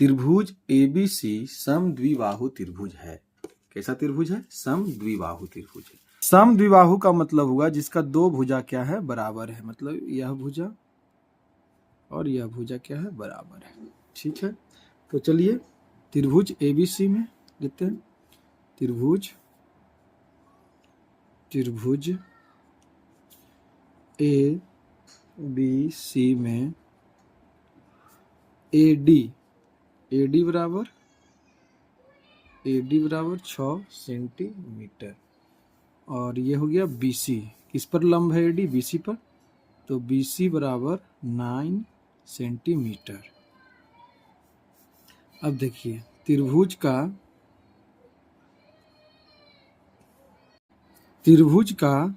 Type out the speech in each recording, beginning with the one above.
त्रिभुज एबीसी समद्विबाहु त्रिभुज है। कैसा त्रिभुज है? समद्विबाहु त्रिभुज है। समद्विबाहु का मतलब हुआ जिसका दो भुजा क्या है? बराबर है। मतलब यह भुजा और यह भुजा क्या है? बराबर है। ठीक है, तो चलिए त्रिभुज एबीसी में लेते हैं। त्रिभुज ए बी सी में एडी बराबर 6 सेंटीमीटर और ये हो गया बीसी। किस पर लंब है एडी? बीसी पर। तो बीसी बराबर 9 सेंटीमीटर। अब देखिए त्रिभुज का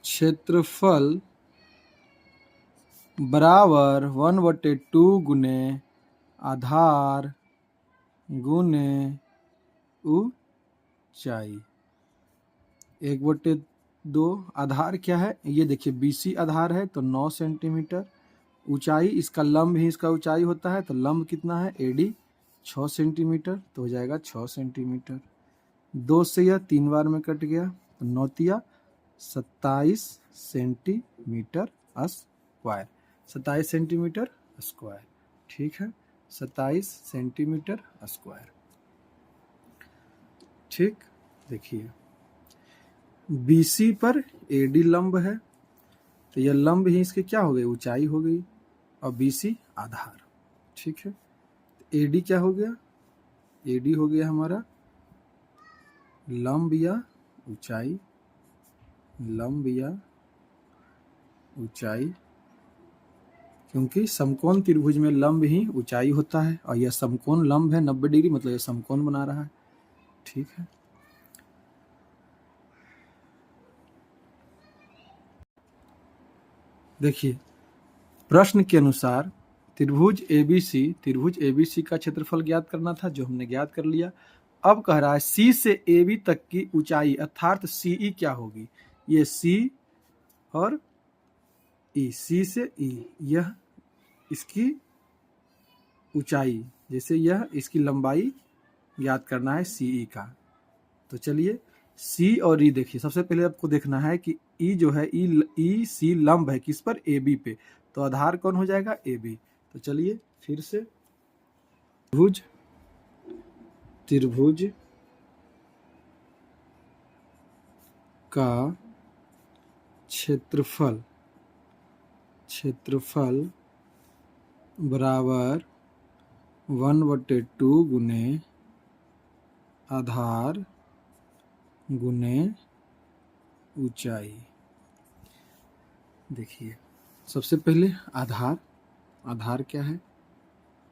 क्षेत्रफल बराबर 1/2 गुने आधार गुने ऊंचाई। 1/2 आधार क्या है? ये देखिए बीसी आधार है तो 9 सेंटीमीटर। ऊंचाई इसका लंब ही इसका ऊंचाई होता है तो लंब कितना है? एडी 6 सेंटीमीटर तो हो जाएगा 6 सेंटीमीटर। 2 से यह 3 बार में कट गया तो 9 तिया 27 सेंटीमीटर स्क्वायर। 27 centimetre square. ठीक है, 27 सेंटीमीटर स्क्वायर। ठीक, देखिए बीसी पर एडी लंब है तो यह लंब ही इसके क्या हो गई? ऊंचाई हो गई और बीसी आधार। ठीक है, एडी क्या हो गया? एडी हो गया हमारा लंब या ऊंचाई। लंब या ऊंचाई, क्योंकि समकोण त्रिभुज में लंब ही ऊंचाई होता है और यह समकोण लंब है 90 डिग्री, मतलब यह समकोण बना रहा है। ठीक है, देखिए प्रश्न के अनुसार त्रिभुज एबीसी का क्षेत्रफल ज्ञात करना था, जो हमने ज्ञात कर लिया। अब कह रहा है सी से ए बी तक की ऊंचाई अर्थात सीई क्या होगी? ये सी और ई, सी से ई, यह इसकी ऊंचाई, जैसे यह इसकी लंबाई ज्ञात करना है सीई का। तो चलिए सी और ई देखिए, सबसे पहले आपको देखना है कि ई जो है ई सी लंब है किस पर? ए बी पे, तो आधार कौन हो जाएगा? A B. तो चलिए फिर से त्रिभुज का क्षेत्रफल बराबर 1/2 गुने आधार गुने ऊंचाई। देखिए सबसे पहले आधार क्या है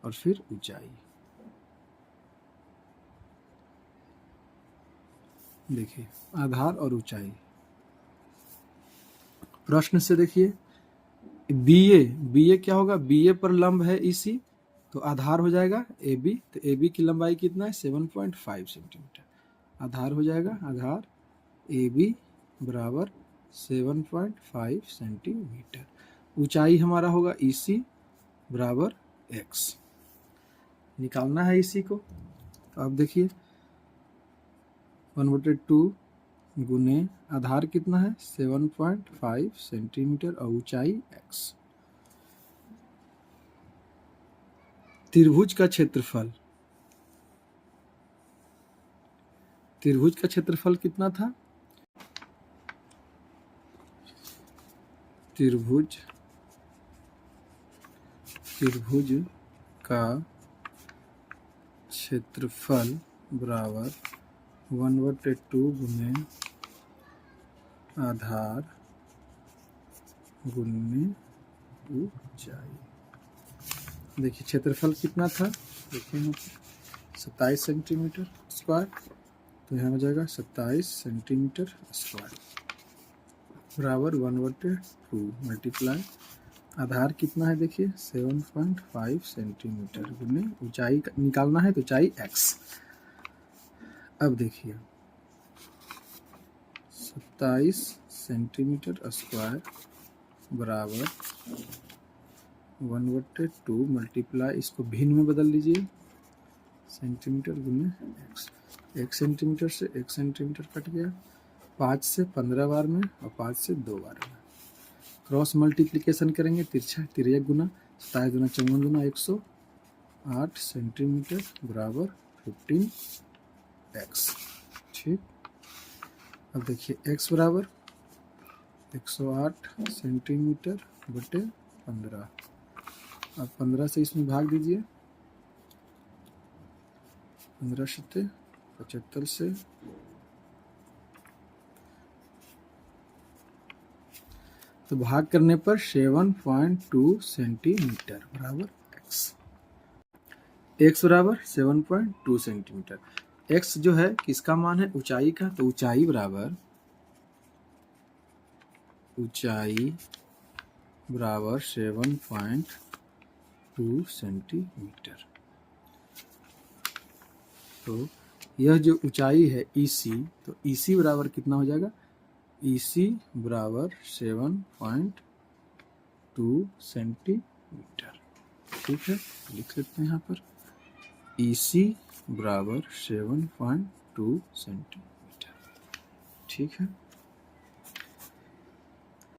और फिर ऊंचाई। देखिए आधार और ऊंचाई। प्रश्न से देखिए बीए क्या होगा? बीए पर लंब है ईसी तो आधार हो जाएगा ए बी। तो ए बी की लंबाई कितना है? 7.5 सेंटीमीटर। आधार हो जाएगा आधार ए बी बराबर 7.5 सेंटीमीटर। ऊंचाई हमारा होगा ईसी बराबर एक्स। निकालना है इसी को। तो अब देखिए 1/2 गुने आधार कितना है? 7.5 सेंटीमीटर और ऊंचाई x। त्रिभुज का क्षेत्रफल कितना था? त्रिभुज का क्षेत्रफल बराबर 1/2 गुने आधार गुने ऊंचाई। देखिए क्षेत्रफल कितना था? देखिए 27 सेंटीमीटर स्क्वायर। तो यहाँ हो जाएगा 27 सेंटीमीटर स्क्वायर बराबर 1/2 मल्टीप्लाई आधार कितना है? देखिए 7.5 सेंटीमीटर गुने ऊंचाई निकालना है तो ऊंचाई x। अब देखिए 27 सेंटीमीटर स्क्वायर बराबर 1/2 मल्टीप्लाई, इसको भिन्न में बदल लीजिए, सेंटीमीटर गुने एक्स। 1 सेंटीमीटर से 1 सेंटीमीटर कट गया, 5 से 15 बार में और 5 से 2 बार में। क्रॉस मल्टीप्लिकेशन करेंगे, तिरछा तिर्यक गुना, 27 गुना 54 गुना 108 सेंटीमीटर बराबर 15x। ठीक, अब देखिए x बराबर 108 सेंटीमीटर बटे 15। अब 15 से इसमें भाग दीजिए, 15 शते 75 से, तो भाग करने पर 7.2 सेंटीमीटर बराबर x। x बराबर 7.2 सेंटीमीटर। x जो है किसका मान है? ऊंचाई का, तो ऊंचाई बराबर 7.2 सेंटीमीटर। तो यह जो ऊंचाई है EC, तो EC बराबर कितना हो जाएगा? EC बराबर 7.2 सेंटीमीटर। ठीक है, लिख लेते हैं यहाँ पर EC बराबर 7.2 सेंटीमीटर। ठीक है।